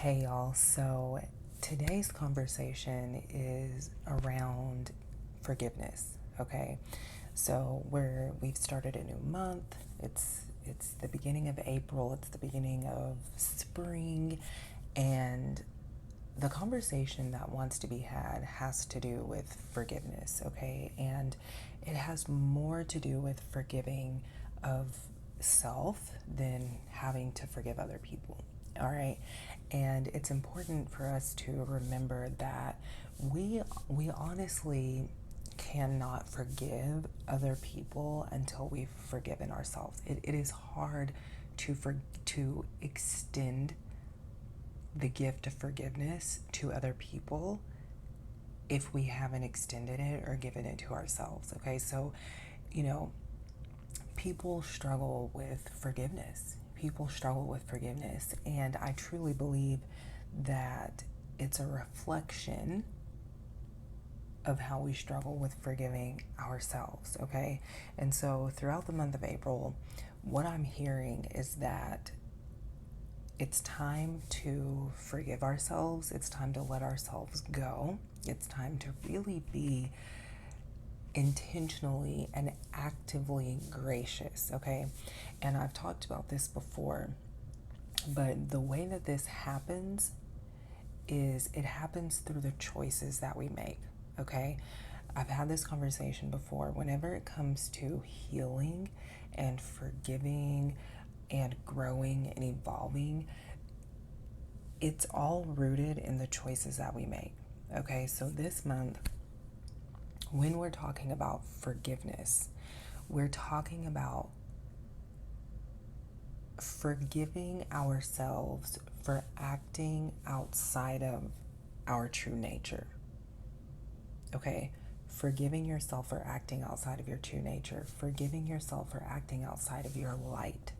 Hey y'all, so today's conversation is around forgiveness, okay? So we've started a new month. It's the beginning of April, it's the beginning of spring, and the conversation that wants to be had has to do with forgiveness, okay? And it has more to do with forgiving of self than having to forgive other people. All right. And it's important for us to remember that we honestly cannot forgive other people until we've forgiven ourselves. It is hard to extend the gift of forgiveness to other people if we haven't extended it or given it to ourselves. Okay, so you know, people struggle with forgiveness. People struggle with forgiveness, and I truly believe that it's a reflection of how we struggle with forgiving ourselves, okay? And so throughout the month of April, what I'm hearing is that it's time to forgive ourselves. It's time to let ourselves go. It's time to really be intentionally and actively gracious, okay? And I've talked about this before, but the way that this happens is it happens through the choices that we make, okay? I've had this conversation before. Whenever it comes to healing and forgiving and growing and evolving, it's all rooted in the choices that we make, okay? So this month, when we're talking about forgiveness, we're talking about forgiving ourselves for acting outside of our true nature. Okay? Forgiving yourself for acting outside of your true nature. Forgiving yourself for acting outside of your light.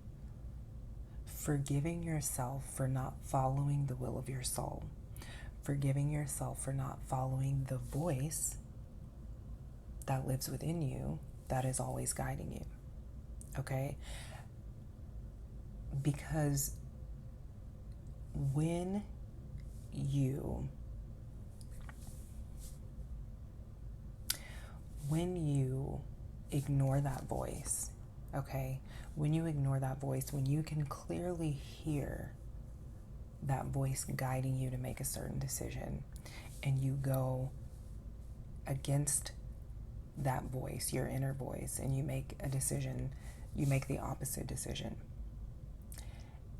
Forgiving yourself for not following the will of your soul. Forgiving yourself for not following the voice that lives within you that is always guiding you. Okay? Because when you ignore that voice, okay? When you ignore that voice, when you can clearly hear that voice guiding you to make a certain decision, and you go against that voice, your inner voice, and you make a decision, you make the opposite decision,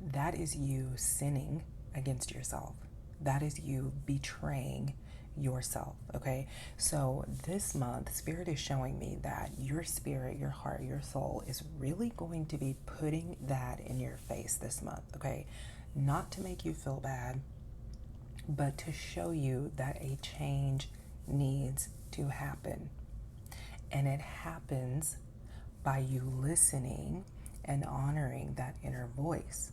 that is you sinning against yourself. That is you betraying yourself, okay? So this month, Spirit is showing me that your spirit, your heart, your soul is really going to be putting that in your face this month, okay? Not to make you feel bad, but to show you that a change needs to happen. And it happens by you listening and honoring that inner voice.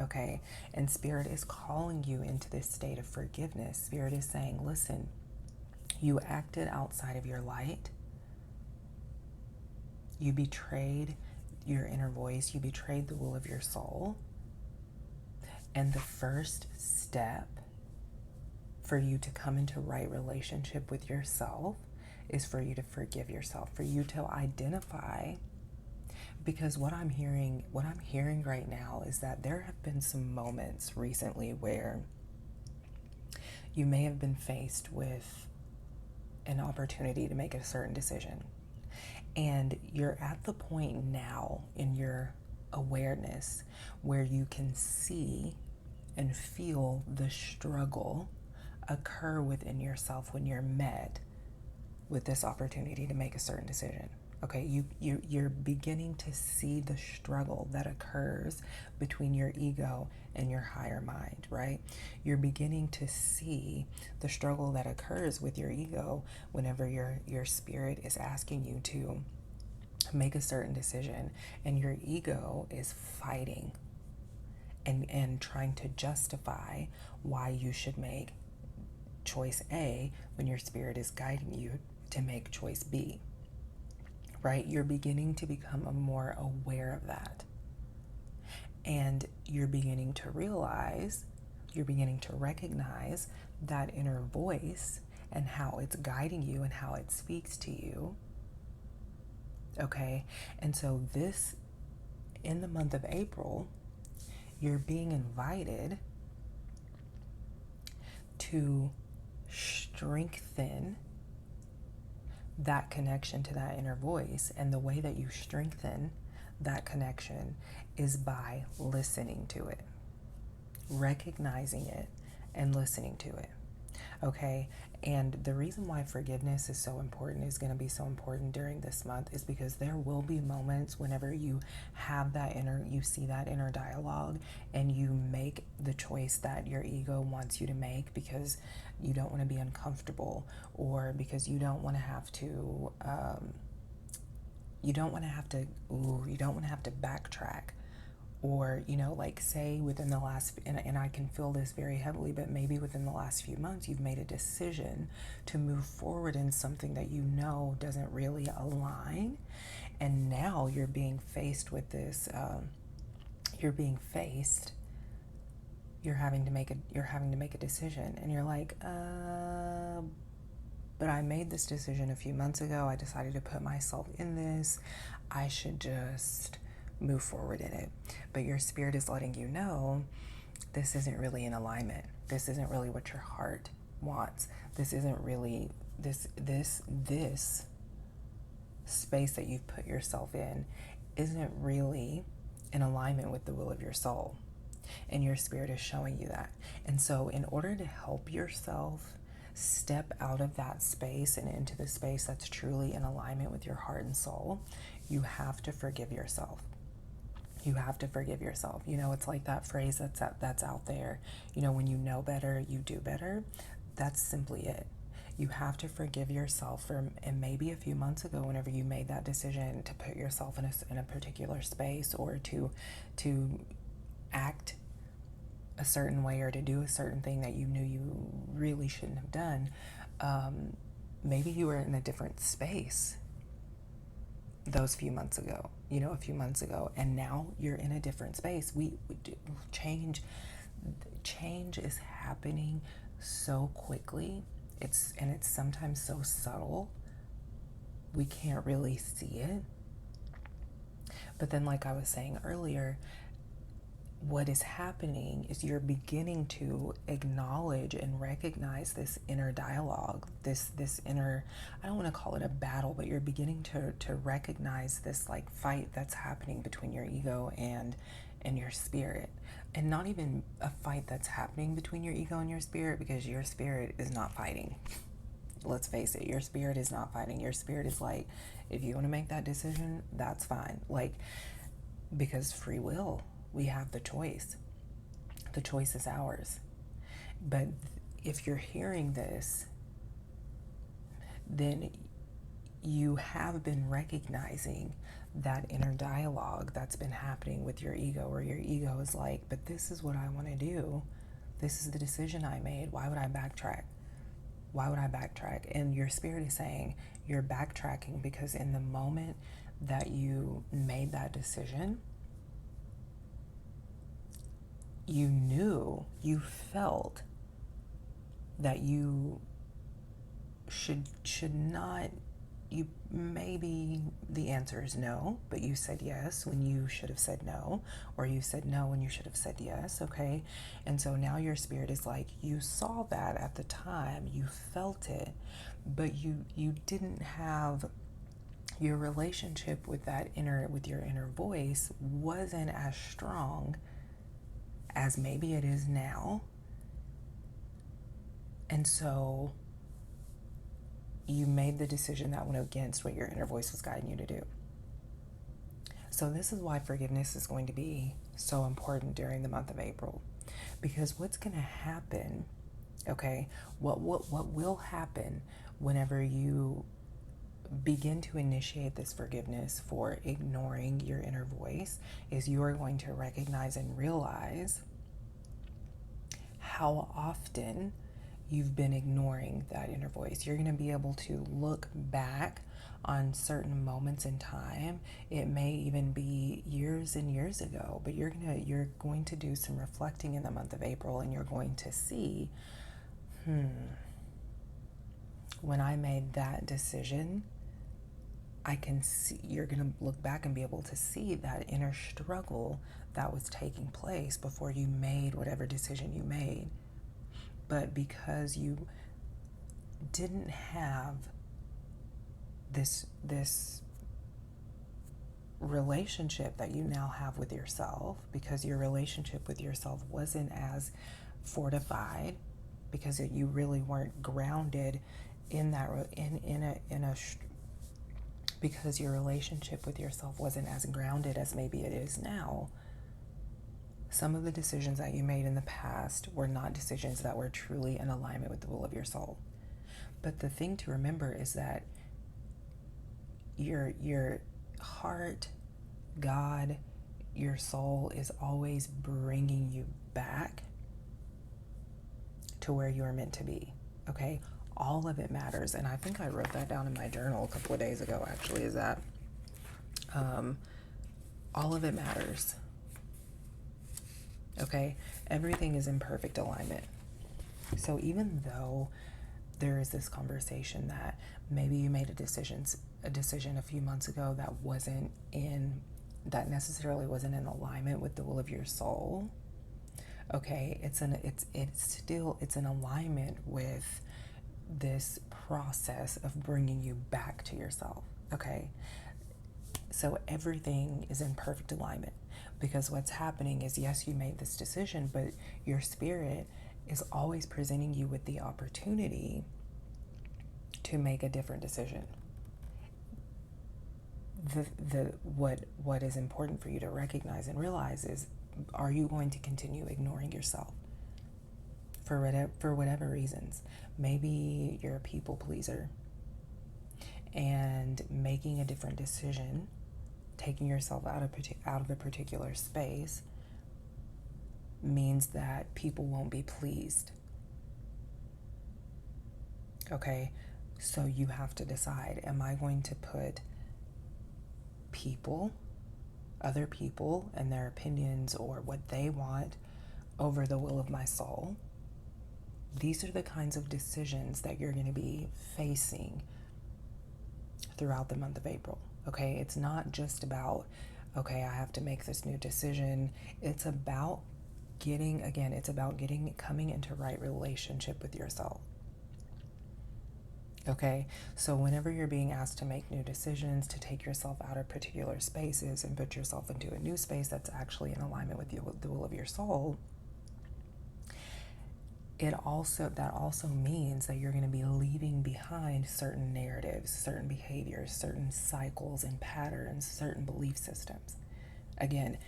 Okay, and Spirit is calling you into this state of forgiveness. Spirit is saying, listen, you acted outside of your light. You betrayed your inner voice. You betrayed the will of your soul. And the first step for you to come into right relationship with yourself is for you to forgive yourself, for you to identify. Because what I'm hearing right now is that there have been some moments recently where you may have been faced with an opportunity to make a certain decision. And you're at the point now in your awareness where you can see and feel the struggle occur within yourself when you're met with this opportunity to make a certain decision. Okay, you're beginning to see the struggle that occurs between your ego and your higher mind, right? You're beginning to see the struggle that occurs with your ego whenever your spirit is asking you to make a certain decision, and your ego is fighting and trying to justify why you should make choice A when your spirit is guiding you to make choice B. Right? You're beginning to become more aware of that. And you're beginning to realize You're beginning to recognize that inner voice and how it's guiding you and how it speaks to you. Okay? And so this, in the month of April, you're being invited to strengthen that connection to that inner voice. And the way that you strengthen that connection is by listening to it, recognizing it, and listening to it. Okay? And the reason why forgiveness is so important, is going to be so important during this month, is because there will be moments whenever you have that you see that inner dialogue and you make the choice that your ego wants you to make because you don't want to be uncomfortable, or because you don't want to have to, you don't want to have to backtrack. Or, like say within the last, and I can feel this very heavily, but maybe within the last few months, you've made a decision to move forward in something that you know doesn't really align. And now you're being faced with this, you're having to make a decision. And you're like, but I made this decision a few months ago. I decided to put myself in this. I should just move forward in it. But your spirit is letting you know this isn't really in alignment. This isn't really what your heart wants. This isn't really this space that you've put yourself in isn't really in alignment with the will of your soul. And your spirit is showing you that. And so in order to help yourself step out of that space and into the space that's truly in alignment with your heart and soul, you have to forgive yourself. You have to forgive yourself. It's like that phrase that's out there. When you know better, you do better. That's simply it. You have to forgive yourself for, and maybe a few months ago, whenever you made that decision to put yourself in a particular space, or to act a certain way, or to do a certain thing that you knew you really shouldn't have done. Maybe you were in a different space those few months ago, a few months ago, and now you're in a different space. We change is happening so quickly. It's sometimes so subtle. We can't really see it. But then, like I was saying earlier, what is happening is you're beginning to acknowledge and recognize this inner dialogue, this inner, I don't want to call it a battle, but you're beginning to recognize this like fight that's happening between your ego and your spirit. And not even a fight that's happening between your ego and your spirit, because your spirit is not fighting. Let's face it, your spirit is not fighting. Your spirit is like, if you want to make that decision, that's fine. Like, because free will, we have the choice. The choice is ours. But if you're hearing this, then you have been recognizing that inner dialogue that's been happening with your ego, where your ego is like, but this is what I want to do. This is the decision I made. Why would I backtrack? Why would I backtrack? And your spirit is saying you're backtracking because in the moment that you made that decision, you knew, you felt that you should not, you maybe the answer is no, but you said yes when you should have said no, or you said no when you should have said yes, okay? And so now your spirit is like, you saw that at the time, you felt it, but you didn't have your relationship with your inner voice wasn't as strong as maybe it is now. And so you made the decision that went against what your inner voice was guiding you to do. So this is why forgiveness is going to be so important during the month of April. Because what's going to happen, okay, what will happen whenever you begin to initiate this forgiveness for ignoring your inner voice is you are going to recognize and realize how often you've been ignoring that inner voice. You're going to be able to look back on certain moments in time. It may even be years and years ago, but you're going to do some reflecting in the month of April, and you're going to see, when I made that decision, I can see, you're going to look back and be able to see that inner struggle that was taking place before you made whatever decision you made. But because you didn't have this relationship that you now have with yourself, because your relationship with yourself wasn't as fortified, because you really weren't grounded in that because your relationship with yourself wasn't as grounded as maybe it is now. Some of the decisions that you made in the past were not decisions that were truly in alignment with the will of your soul. But the thing to remember is that your heart, God, your soul is always bringing you back to where you are meant to be. Okay? All of it matters. And I think I wrote that down in my journal a couple of days ago, actually, is that all of it matters. Okay? Everything is in perfect alignment. So even though there is this conversation that maybe you made a decision a few months ago that necessarily wasn't in alignment with the will of your soul. Okay, it's in alignment with this process of bringing you back to yourself. Okay, so everything is in perfect alignment, because what's happening is, yes, you made this decision, but your spirit is always presenting you with the opportunity to make a different decision. What is important for you to recognize and realize is, are you going to continue ignoring yourself for whatever reasons? Maybe you're a people pleaser, and making a different decision, taking yourself out of a particular space, means that people won't be pleased. Okay, so you have to decide, am I going to put other people and their opinions or what they want over the will of my soul? These are the kinds of decisions that you're going to be facing throughout the month of April. Okay, it's not just about, okay, I have to make this new decision. It's about coming into right relationship with yourself. Okay, so whenever you're being asked to make new decisions, to take yourself out of particular spaces and put yourself into a new space that's actually in alignment with the will of your soul, that also means that you're going to be leaving behind certain narratives, certain behaviors, certain cycles and patterns, certain belief systems. Again,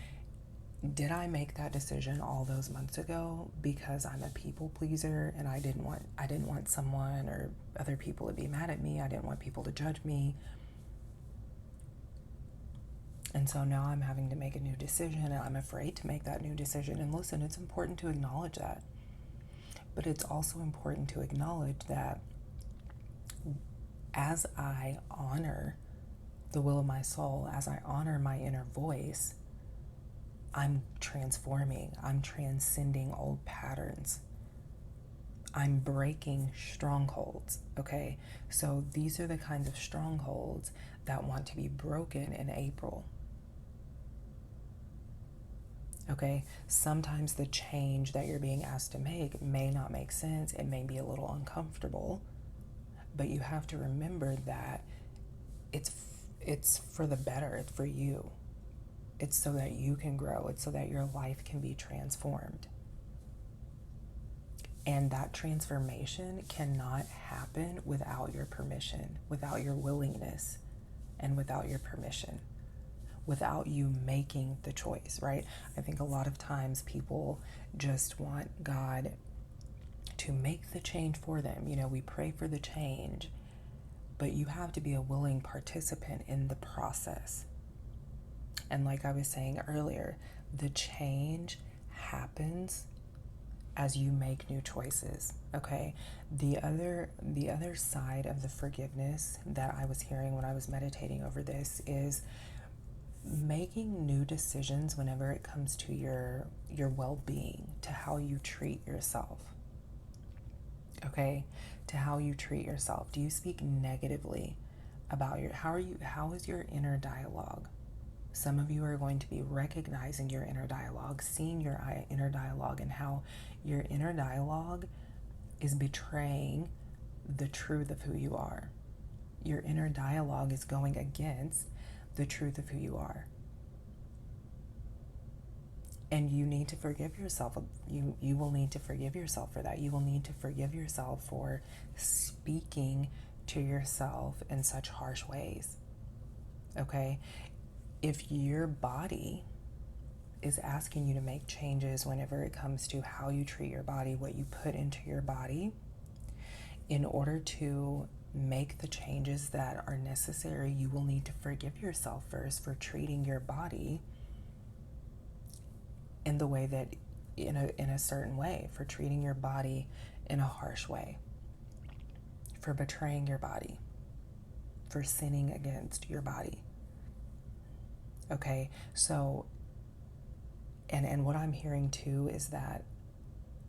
did I make that decision all those months ago because I'm a people pleaser and I didn't want someone or other people to be mad at me? I didn't want people to judge me. And so now I'm having to make a new decision, and I'm afraid to make that new decision. And listen, it's important to acknowledge that. But it's also important to acknowledge that as I honor the will of my soul, as I honor my inner voice, I'm transforming, I'm transcending old patterns. I'm breaking strongholds, okay? So these are the kinds of strongholds that want to be broken in April. Okay, sometimes the change that you're being asked to make may not make sense. It may be a little uncomfortable, but you have to remember that it's for the better. It's for you. It's so that you can grow. It's so that your life can be transformed. And that transformation cannot happen without your permission, without your willingness, and without your permission, without you making the choice, right? I think a lot of times people just want God to make the change for them. You know, we pray for the change, but you have to be a willing participant in the process. And like I was saying earlier, the change happens as you make new choices. Okay. The other side of the forgiveness that I was hearing when I was meditating over this is making new decisions whenever it comes to your well-being, to how you treat yourself. Okay? To how you treat yourself. Do you speak negatively about how is your inner dialogue? Some of you are going to be recognizing your inner dialogue, seeing your inner dialogue, and how your inner dialogue is betraying the truth of who you are. Your inner dialogue is going against the truth of who you are. And you need to forgive yourself. You will need to forgive yourself for that. You will need to forgive yourself for speaking to yourself in such harsh ways. Okay? If your body is asking you to make changes whenever it comes to how you treat your body, what you put into your body, in order to make the changes that are necessary, you will need to forgive yourself first for treating your body in the way that, in a certain way, for treating your body in a harsh way, for betraying your body, for sinning against your body. Okay, so, and what I'm hearing too is that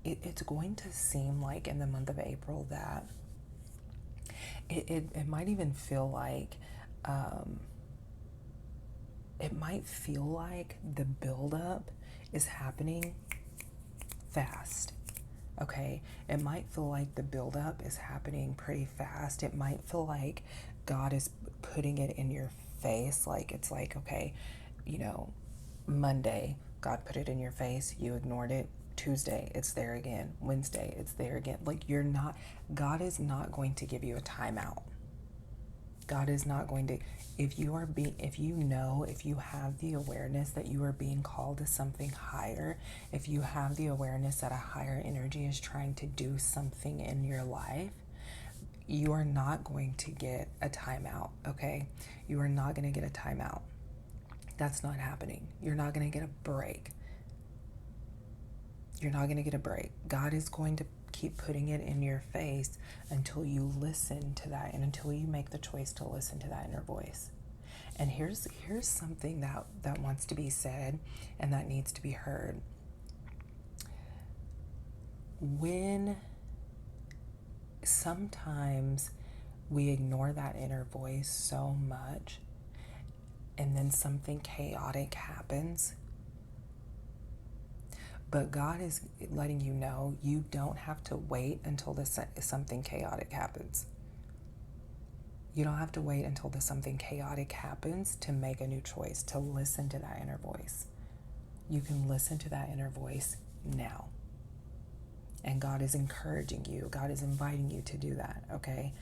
it's going to seem like in the month of April that it might even feel like, it might feel like the buildup is happening fast. Okay, it might feel like the buildup is happening pretty fast. It might feel like God is putting it in your face. Like it's like, okay, Monday, God put it in your face. You ignored it. Tuesday, it's there again. Wednesday, it's there again. Like God is not going to give you a timeout. God is not going to, if you have the awareness that you are being called to something higher, if you have the awareness that a higher energy is trying to do something in your life, you are not going to get a timeout, okay? You are not going to get a timeout. That's not happening. You're not going to get a break. You're not going to get a break. God is going to keep putting it in your face until you listen to that and until you make the choice to listen to that inner voice. And here's something that wants to be said and that needs to be heard. When sometimes we ignore that inner voice so much and then something chaotic happens, but God is letting you know you don't have to wait until something chaotic happens. You don't have to wait until something chaotic happens to make a new choice, to listen to that inner voice. You can listen to that inner voice now. And God is encouraging you. God is inviting you to do that, okay?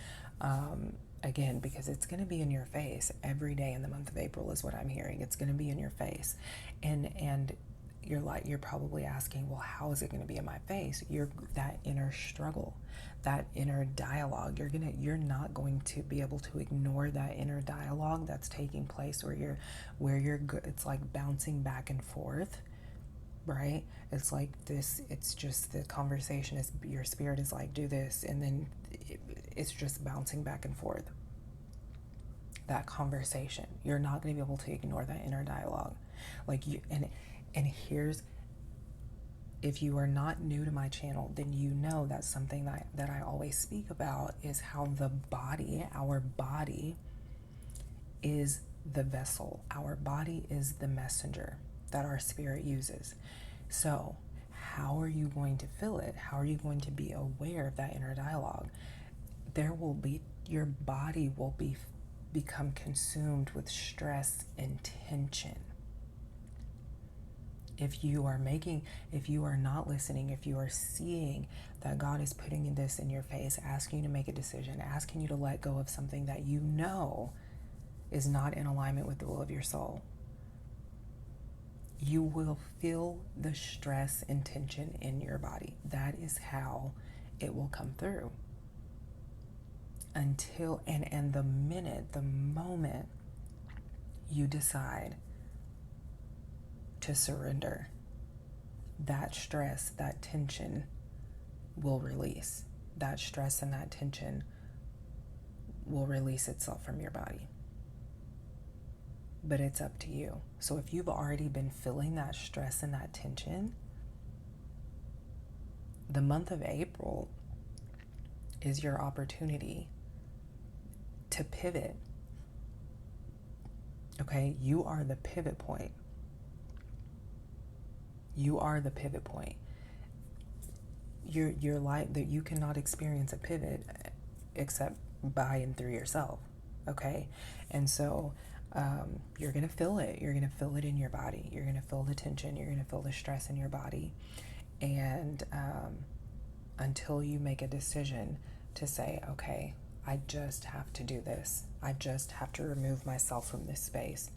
Again, because it's going to be in your face every day in the month of April is what I'm hearing. It's going to be in your face. And you're probably asking, well, how is it going to be in my face? That inner struggle, that inner dialogue, you're not going to be able to ignore that inner dialogue that's taking place it's like bouncing back and forth, right? It's like this, it's just the conversation is, your spirit is like, do this, and then it's just bouncing back and forth. That conversation, you're not going to be able to ignore that inner dialogue. And here's, if you are not new to my channel, then you know that's something that I always speak about, is how our body is the vessel. Our body is the messenger that our spirit uses. So how are you going to feel it? How are you going to be aware of that inner dialogue? Your body will become consumed with stress and tension. If you are not listening, if you are seeing that God is putting this in your face, asking you to make a decision, asking you to let go of something that you know is not in alignment with the will of your soul, you will feel the stress and tension in your body. That is how it will come through. And the moment you decide to surrender, that stress, that tension will release. That stress and that tension will release itself from your body. But it's up to you. So if you've already been feeling that stress and that tension, the month of April is your opportunity to pivot. Okay, you are the pivot point. You are the pivot point. Your life, that you cannot experience a pivot except by and through yourself. Okay, and so you're gonna feel it. You're gonna feel it in your body. You're gonna feel the tension. You're gonna feel the stress in your body, and until you make a decision to say, okay, I just have to do this. I just have to remove myself from this space.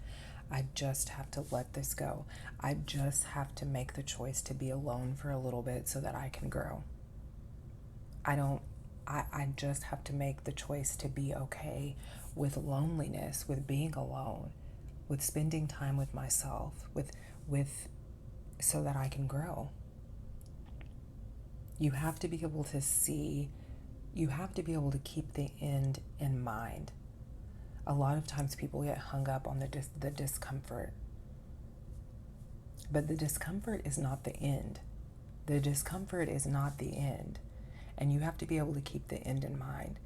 I just have to let this go. I just have to make the choice to be alone for a little bit so that I can grow. I just have to make the choice to be okay with loneliness, with being alone, with spending time with myself, with so that I can grow. You have to be able to see, you have to be able to keep the end in mind. A lot of times people get hung up on the discomfort. But the discomfort is not the end. The discomfort is not the end. And you have to be able to keep the end in mind.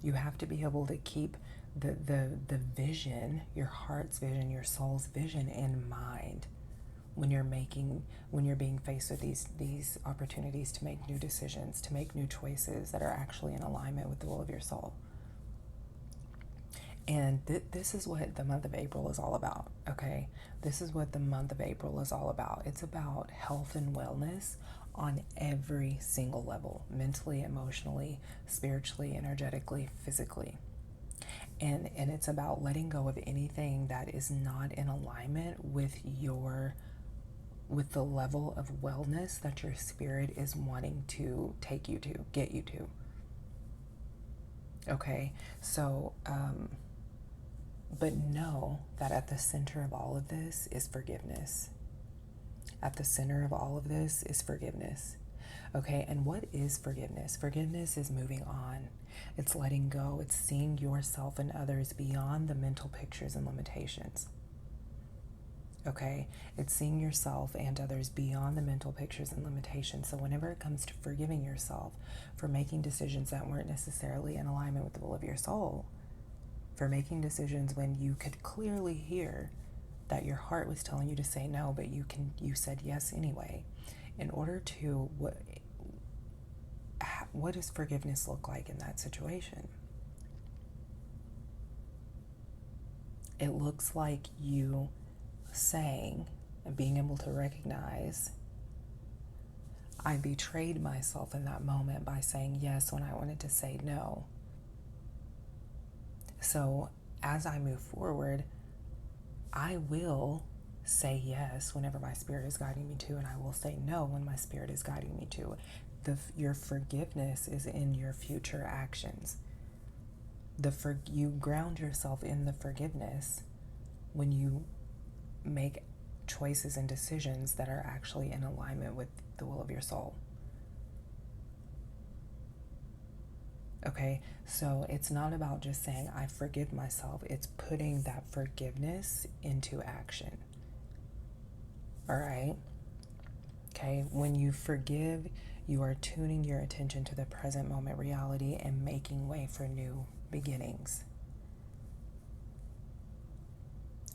You have to be able to keep the vision, your heart's vision, your soul's vision in mind when you're being faced with these opportunities to make new decisions, to make new choices that are actually in alignment with the will of your soul. And this is what the month of April is all about, okay? This is what the month of April is all about. It's about health and wellness on every single level, mentally, emotionally, spiritually, energetically, physically. And it's about letting go of anything that is not in alignment with the level of wellness that your spirit is wanting to take you to, get you to. Okay, so but know that at the center of all of this is forgiveness. At the center of all of this is forgiveness. Okay, and what is forgiveness? Forgiveness is moving on. It's letting go. It's seeing yourself and others beyond the mental pictures and limitations. Okay, it's seeing yourself and others beyond the mental pictures and limitations. So whenever it comes to forgiving yourself for making decisions that weren't necessarily in alignment with the will of your soul, for making decisions when you could clearly hear that your heart was telling you to say no, but you said yes anyway. In order to, what does forgiveness look like in that situation? It looks like you saying and being able to recognize, I betrayed myself in that moment by saying yes when I wanted to say no. So as I move forward, I will say yes whenever my spirit is guiding me to, and I will say no when my spirit is guiding me to. Your forgiveness is in your future actions. You ground yourself in the forgiveness when you make choices and decisions that are actually in alignment with the will of your soul. Okay, so it's not about just saying, I forgive myself. It's putting that forgiveness into action. All right? Okay, when you forgive, you are tuning your attention to the present moment reality and making way for new beginnings.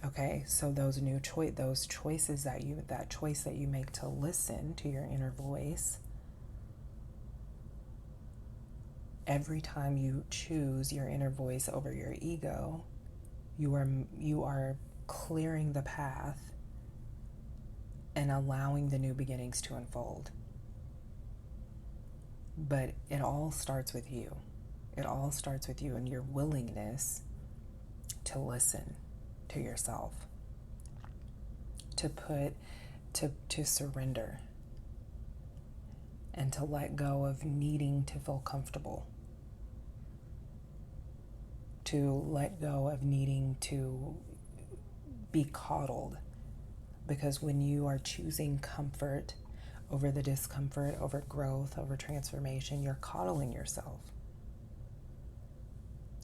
Okay, so those choices that choice that you make to listen to your inner voice, every time you choose your inner voice over your ego, you are clearing the path and allowing the new beginnings to unfold. But it all starts with you. It all starts with you and your willingness to listen to yourself, to surrender, and to let go of needing to feel comfortable, to let go of needing to be coddled. Because when you are choosing comfort over the discomfort, over growth, over transformation. You're coddling yourself.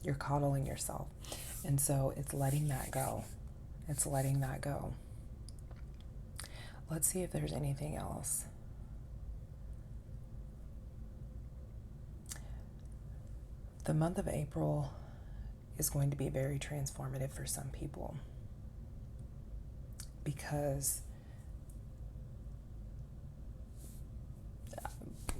You're coddling yourself. And so it's letting that go. It's letting that go. Let's see if there's anything else. The month of April is going to be very transformative for some people because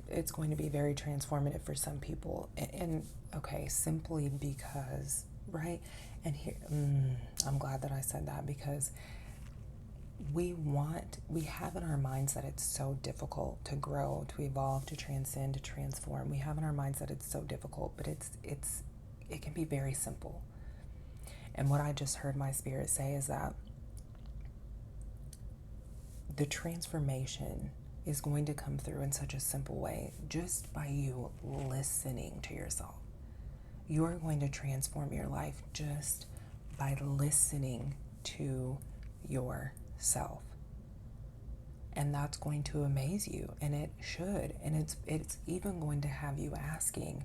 it's going to be very transformative for some people. And okay, simply because, right? And here, I'm glad that I said that, because we have in our minds that it's so difficult to grow, to evolve, to transcend, to transform. We have in our minds that it's so difficult, but it can be very simple. And what I just heard my spirit say is that the transformation is going to come through in such a simple way, just by you listening to yourself. You are going to transform your life just by listening to yourself. And that's going to amaze you, and it should. And it's even going to have you asking,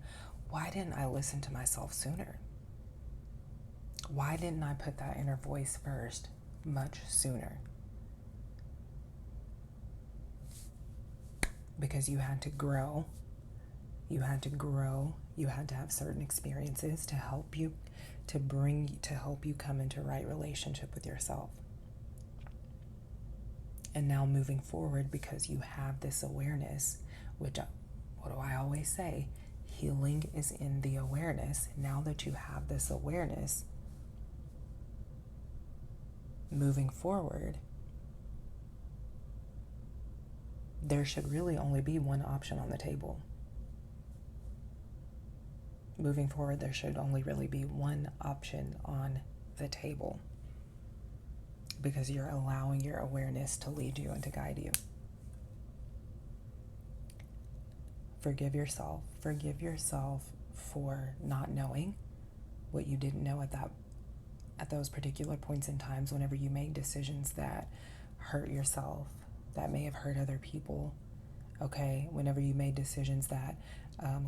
why didn't I listen to myself sooner? Why didn't I put that inner voice first much sooner? Because you had to grow. You had to have certain experiences to help you come into right relationship with yourself. And now moving forward, because you have this awareness, which, what do I always say? Healing is in the awareness. Now that you have this awareness, moving forward, there should really only be one option on the table. Moving forward, there should only really be one option on the table, because you're allowing your awareness to lead you and to guide you. Forgive yourself. Forgive yourself for not knowing what you didn't know at those particular points in times, whenever you made decisions that hurt yourself, that may have hurt other people. Okay, whenever you made decisions that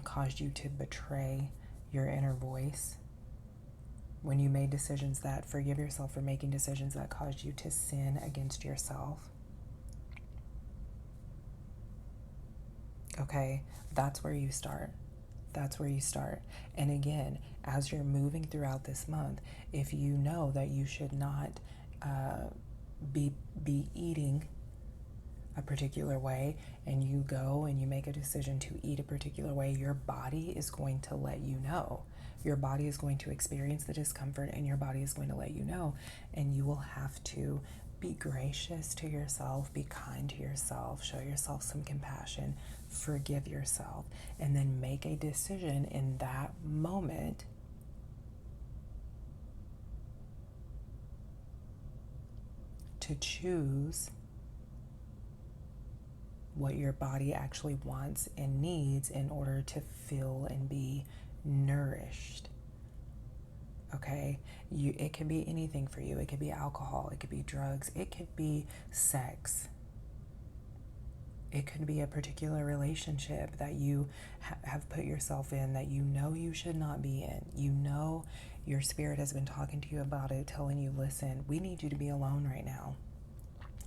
caused you to betray your inner voice, when you made decisions that, forgive yourself for making decisions that caused you to sin against yourself. Okay, that's where you start. That's where you start. And again, as you're moving throughout this month, if you know that you should not be eating a particular way, and you go and you make a decision to eat a particular way, your body is going to let you know. Your body is going to experience the discomfort, and your body is going to let you know. And you will have to be gracious to yourself, be kind to yourself, show yourself some compassion, forgive yourself, and then make a decision in that moment to choose what your body actually wants and needs in order to feel and be nourished. Okay? It could be anything for you. It could be alcohol. It could be drugs. It could be sex. It could be a particular relationship that you have put yourself in that you know you should not be in. You know your spirit has been talking to you about it, telling you, listen, we need you to be alone right now.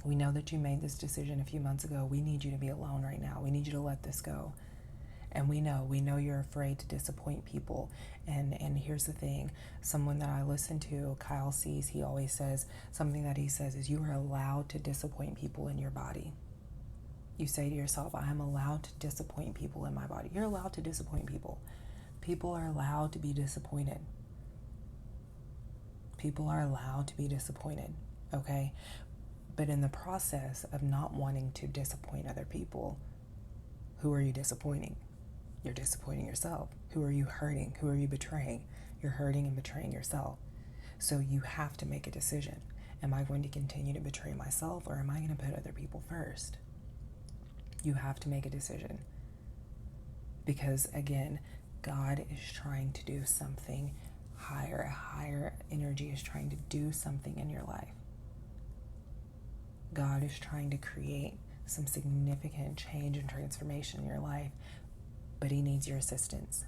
We know that you made this decision a few months ago. We need you to be alone right now. We need you to let this go. And we know you're afraid to disappoint people. And here's the thing. Someone that I listen to, Kyle Cease, he always says, something that he says is, you are allowed to disappoint people in your body. You say to yourself, I am allowed to disappoint people in my body. You're allowed to disappoint people. People are allowed to be disappointed. People are allowed to be disappointed, okay? But in the process of not wanting to disappoint other people, who are you disappointing? You're disappointing yourself. Who are you hurting? Who are you betraying? You're hurting and betraying yourself. So you have to make a decision. Am I going to continue to betray myself, or am I going to put other people first? You have to make a decision. Because again, God is trying to do something higher. A higher energy is trying to do something in your life. God is trying to create some significant change and transformation in your life, but he needs your assistance.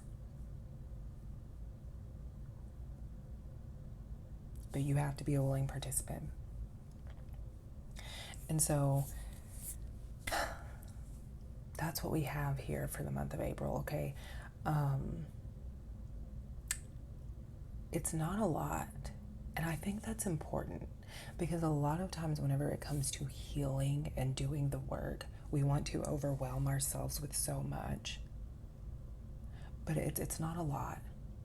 But you have to be a willing participant. And so that's what we have here for the month of April, okay? It's not a lot. And I think that's important because a lot of times whenever it comes to healing and doing the work, we want to overwhelm ourselves with so much. But it's not a lot.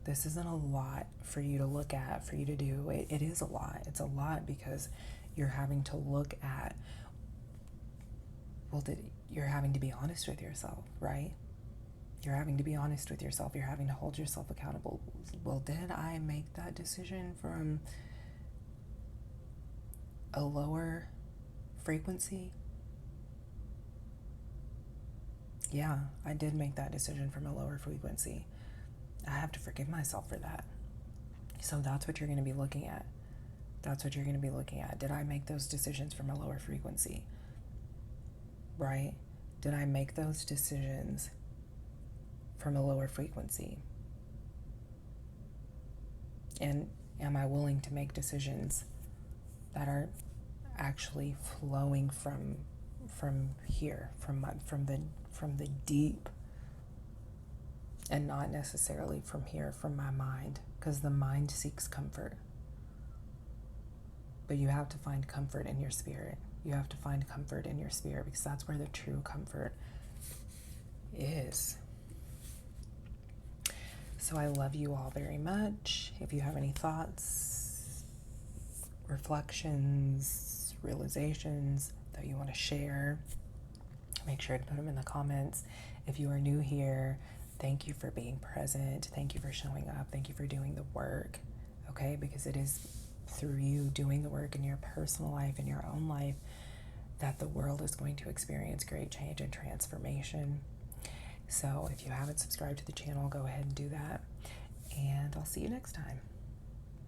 This isn't a lot for you to look at, for you to do. It is a lot. It's a lot because you're having to look at, you're having to be honest with yourself, right? You're having to be honest with yourself. You're having to hold yourself accountable. Well, did I make that decision from a lower frequency? Yeah, I did make that decision from a lower frequency. I have to forgive myself for that. So that's what you're going to be looking at. That's what you're going to be looking at. Did I make those decisions from a lower frequency? Right? Did I make those decisions from a lower frequency? And am I willing to make decisions that are actually flowing from here, from the deep, and not necessarily from here, from my mind, because the mind seeks comfort. But you have to find comfort in your spirit. You have to find comfort in your spirit because that's where the true comfort is. So I love you all very much. If you have any thoughts, reflections, realizations that you want to share, make sure to put them in the comments. If you are new here, thank you for being present. Thank you for showing up. Thank you for doing the work, okay? Because it is through you doing the work in your personal life, in your own life, that the world is going to experience great change and transformation. So if you haven't subscribed to the channel, go ahead and do that. And I'll see you next time.